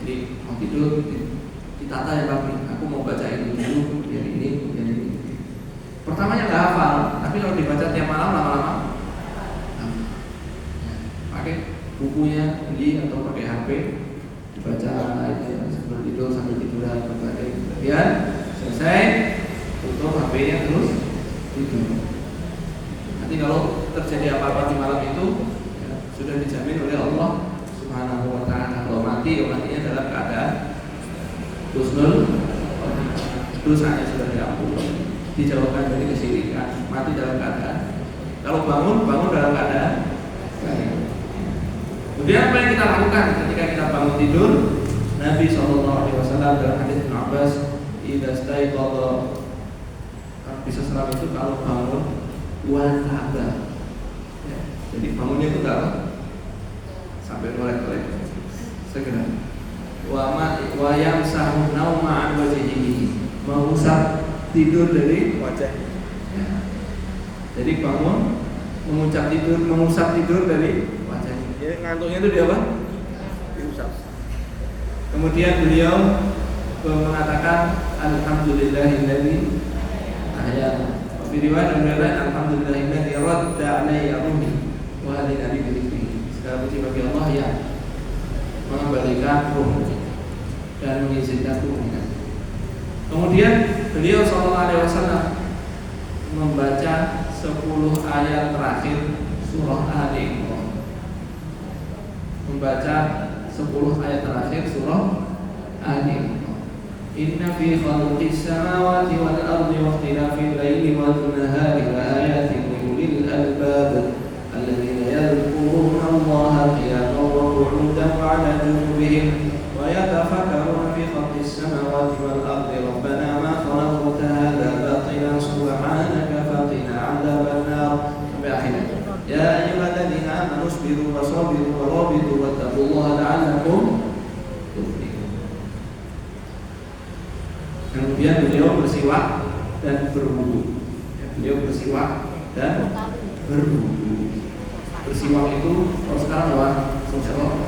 Speaker 1: Jadi mau tidur ditata ya Pak, aku mau baca ini dulu, kemudian ini, kemudian ini. Pertamanya nggak hafal, tapi kalau dibaca tiap malam lama-lama pakai bukunya atau pakai HP dibaca sebelum tidur sambil tiduran berbagai. Kemudian selesai tutup HP-nya terus tidur. Nanti kalau terjadi apa-apa di malam itu sudah dijamin oleh Allah Subhanahu wa taala. Kalau mati, matinya dalam keadaan husnul khotimah. Dosanya sudah diampuni, dijauhkan dari kesyirikan, mati dalam keadaan. Kalau bangun dalam keadaan baik. Kemudian apa yang kita lakukan ketika kita bangun tidur? Nabi SAW dalam hadis Ibnu Abbas, "Idza staiqadha", Nabi SAW itu kalau bangun wantaba. Ya, jadi bangunnya itu enggak sampai melek-melek, segera wa yamsahu nauma an wajhihi, mengusap tidur dari wajah. Ya. Jadi bangun mengusap tidur dari wajah. Ya, ngantuknya itu dia apa? Diusap. Kemudian beliau mengatakan alhamdulillahilladzi ahyana. Di riwayat yang lain alhamdulillahilladzi radda alayya ruhi wa hadina bi dzikrihi. Segala puji bagi Allah yang mengembalikan ruh dan mengizinkan ruhnya. Kemudian beliau SAW membaca 10 ayat terakhir surah Ali Imran. Membaca 10 ayat terakhir surah Ali Imran. Inna fi khalqis samawati wal ardi wa ikhtilafil laili wan nahari la ayatin li ulil albab الذين يذكرون الله قياما وقعودا وعلى جنوبهم ويتفكرون في خلق السماوات والأرض ربنا ما خلقت هذا باطلا سبحانك فقنا عذاب النار. يا أيها الذين آمنوا اصبروا وصابروا ورابطوا واتقوا الله لعلكم تفلحون. Kemudian beliau bersiwak dan berwudu. Beliau bersiwak dan berwudu. Bersiwak itu kalau sekarang apa? Sosial.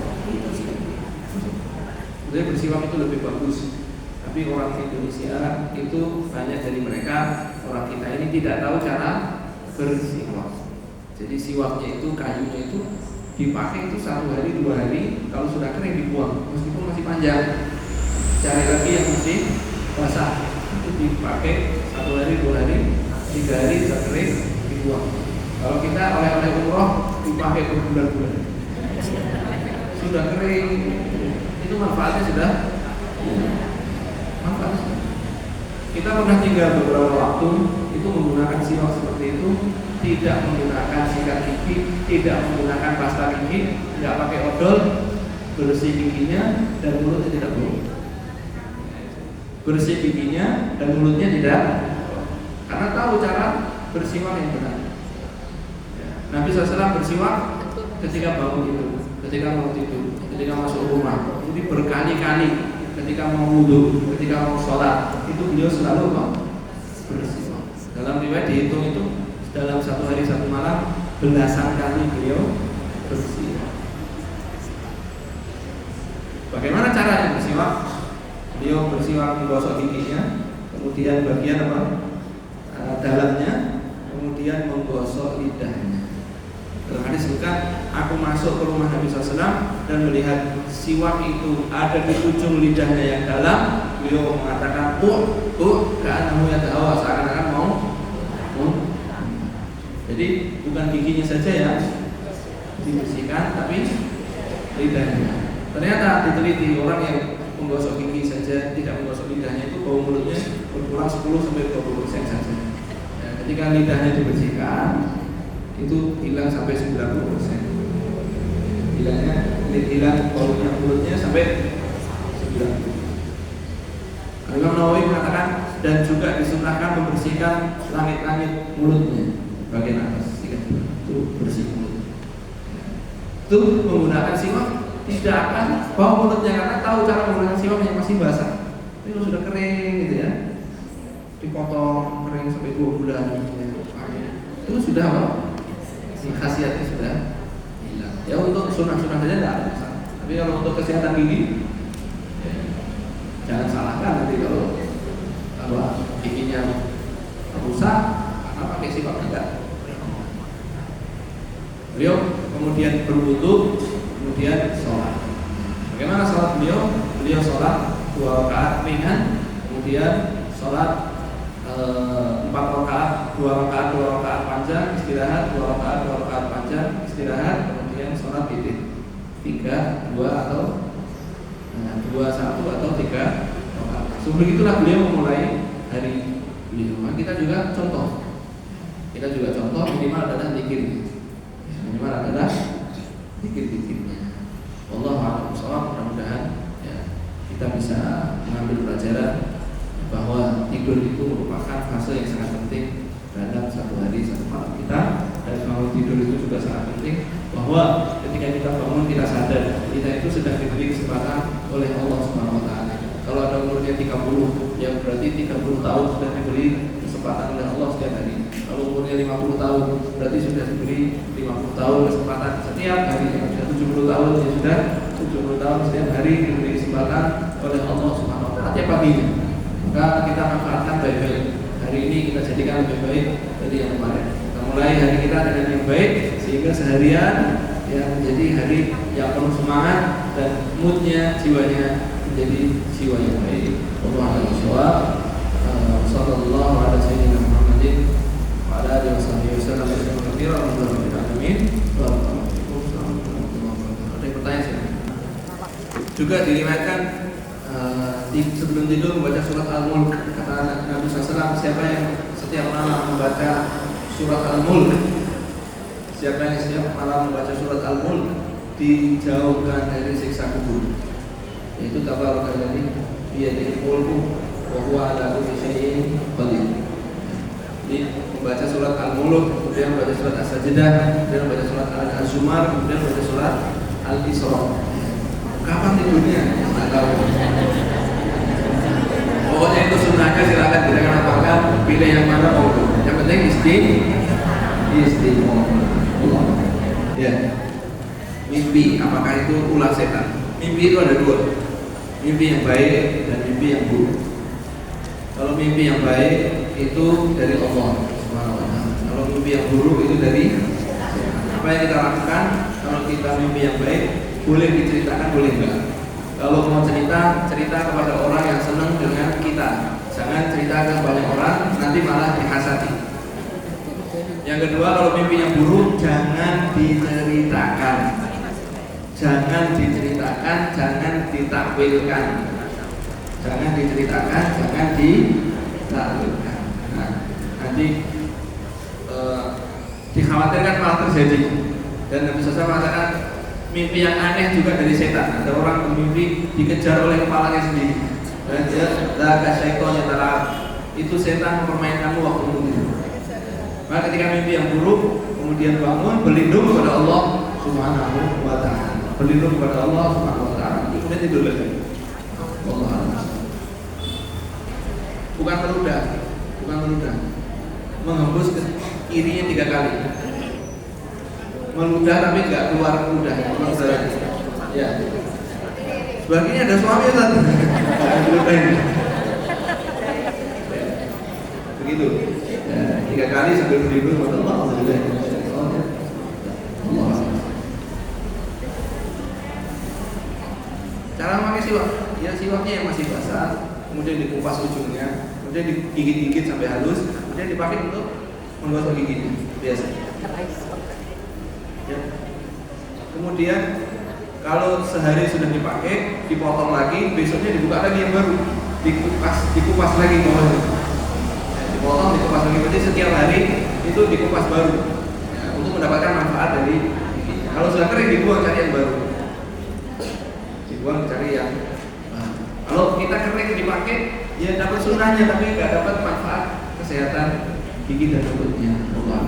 Speaker 1: Sebenarnya bersiwak itu lebih bagus. Tapi orang Indonesia itu banyak dari mereka, orang kita ini tidak tahu cara bersiwak. Jadi siwaknya itu, kayunya itu dipakai itu 1 hari 2 hari, kalau sudah kering dibuang meskipun masih panjang. Cari lagi yang masih basah, itu dipakai 1 hari 2 hari 3 hari sudah kering dibuang. Kalau kita oleh-oleh umroh dipakai berbulan-bulan, sudah kering, itu manfaatnya sudah. Manfaatnya kita pernah tinggal beberapa waktu itu menggunakan siwak seperti itu, tidak menggunakan sikat gigi, tidak menggunakan pasta gigi, tidak pakai odol, bersih giginya dan mulutnya tidak bau. Bersih giginya dan mulutnya tidak, karena tahu cara bersiwak yang benar. Nabi SAW bersiwak ketika bangun tidur, ketika mau tidur, ketika masuk rumah. Jadi berkali-kali, ketika mau wudhu, ketika mau sholat, itu beliau selalu bersiwak. Dalam riwayat dihitung itu dalam 1 hari 1 malam belasan kali beliau bersiwak. Bagaimana caranya bersiwak? Beliau bersiwak menggosok giginya, kemudian bagian dalamnya, kemudian menggosok lidahnya. Dalam hadis bukan, aku masuk ke rumah Nabi SAW dan melihat siwak itu ada di ujung lidahnya yang dalam. Beliau mengatakan, ka'annahu yata'awwa, seakan-akan mau. Jadi bukan giginya saja yang dibersihkan, tapi lidahnya. Ternyata diteliti, orang yang menggosok gigi saja tidak menggosok lidahnya itu bau mulutnya berkurang 10-20% saja. Ya, ketika lidahnya dibersihkan itu hilang sampai 90%. Hilang baunya mulutnya sampai 90%. Imam Nawawi mengatakan dan juga disunahkan membersihkan langit-langit mulutnya bagian atas itu bersih mulut. Itu menggunakan siwak tidak akan bau mulutnya karena tahu cara menggunakan siwak yang masih basah. Ini kalau sudah kering gitu ya, dipotong kering sampai 2 bulan itu sudah apa? Khasiatnya sudah hilang. Ya untuk sunah-sunah saja tidak ada masalah. Tapi kalau untuk kesehatan gigi, jangan salahkan nanti kalau giginya rusak karena pakai siwak tidak. Beliau kemudian berwudu, kemudian sholat. Bagaimana sholat beliau? Beliau sholat 2 rakaat ringan, kemudian sholat 4 rakaat, 2 rakaat panjang, istirahat, 2 rakaat panjang, istirahat, kemudian sholat witir 3, 2 atau 2, 1 atau 3 rakaat. Sebegitulah beliau memulai hari beliau. Kita juga contoh minimal adalah zikir. Minimal adalah zikir-zikirnya. Wallahu a'lam bishawab. Mudah-mudahan ya, kita bisa mengambil pelajaran bahwa tidur itu merupakan fase yang sangat penting dalam 1 hari 1 malam kita. Dan kalau tidur itu juga sangat penting bahwa ketika kita bangun kita sadar kita itu sedang diberi kesempatan oleh Allah Subhanahu wa taala. Kalau ada umurnya 30, ya berarti 30 tahun sudah diberi kesempatan oleh Allah setiap hari. Kalau umurnya 50 tahun, berarti sudah diberi 50 tahun kesempatan setiap hari. Sudah 70 tahun, ya sudah 70 tahun setiap hari diberi kesempatan oleh Allah Subhanahu wa taala tiap paginya. Maka kita manfaatkan baik-baik. Hari ini kita jadikan lebih baik dari yang kemarin. Kita mulai hari kita dengan yang baik sehingga seharian yang menjadi hari yang penuh semangat dan moodnya, jiwanya menjadi jiwa yang baik. Wallahu a'lam bishawab. Sallallahu ala sayyidina Muhammadin wa ala alihi wasallam. Ada pertanyaan sih? Juga diriwayatkan sebelum tidur membaca surat Al-Mulk. Kata Nabi SAW, siapa yang setiap malam membaca surat Al-Mulk, siapa yang setiap malam membaca surat Al-Mulk, dijauhkan dari siksa kubur. Yaitu tabarakalladzii biyadihil mulku wa huwa ala kulli syai'in qadir. Jadi membaca surat Al-Mulk, kemudian membaca surat As-Sajdah, kemudian membaca surat Al-Zumar, kemudian membaca surat Al-Isra. Kapan tidurnya? Tidak tahu. Pokoknya itu sunnahnya, silakan tidak apakah pilih yang mana mau. Yang penting istiqomah. Ya. Mimpi, apakah itu ulah setan? Mimpi itu ada 2. mimpi yang baik dan mimpi yang buruk. Kalau mimpi yang baik itu dari Allah Subhanahu wa taala. Kalau mimpi yang buruk itu dari apa yang kita lakukan. Kalau kita mimpi yang baik boleh diceritakan, boleh enggak. Kalau mau cerita kepada orang yang senang dengan kita. Jangan cerita ke banyak orang, nanti malah dihasati. Yang kedua, kalau mimpi yang buruk jangan diceritakan. Jangan diceritakan, jangan ditakwilkan. Jangan diceritakan, jangan ditakwilkan. Nah, nanti dikhawatirkan malah terjadi. Dan Nabi SAW mengatakan mimpi yang aneh juga dari setan. Ada orang bermimpi dikejar oleh kepalanya sendiri. Dan dia laga syaitan yang itu setan mempermainkanmu waktu tidur. Maka ketika mimpi yang buruk, kemudian bangun berlindung kepada Allah Subhanahu wa taala. Berlindung kepada Allah Subhanahu wa taala. Kemudian tidur lagi. Allah. Bukan meludah. Menghembus ke kirinya 3 kali. Meludah tapi enggak keluar ludah. Ya. Sebagian ada suami tadi. Begitu. Ya, 3 kali sambil berlindung kepada Allah. Cara memakai siwak, ya siwaknya yang masih basah, kemudian dikupas ujungnya, kemudian digigit-gigit sampai halus, kemudian dipakai untuk menggosok giginya, biasa. Ya. Kemudian kalau sehari sudah dipakai, dipotong lagi, besoknya dibuka lagi yang baru, dikupas lagi bawahnya. Ya, dipotong, dikupas lagi, berarti setiap hari itu dikupas baru, ya, untuk mendapatkan manfaat dari giginya. Kalau sudah kering dibuang, cari yang baru. Dibuang, cari yang baru. Kalau kita kering dipakai, ya dapat sunahnya tapi nggak dapat manfaat kesehatan gigi dan mulutnya. Allah.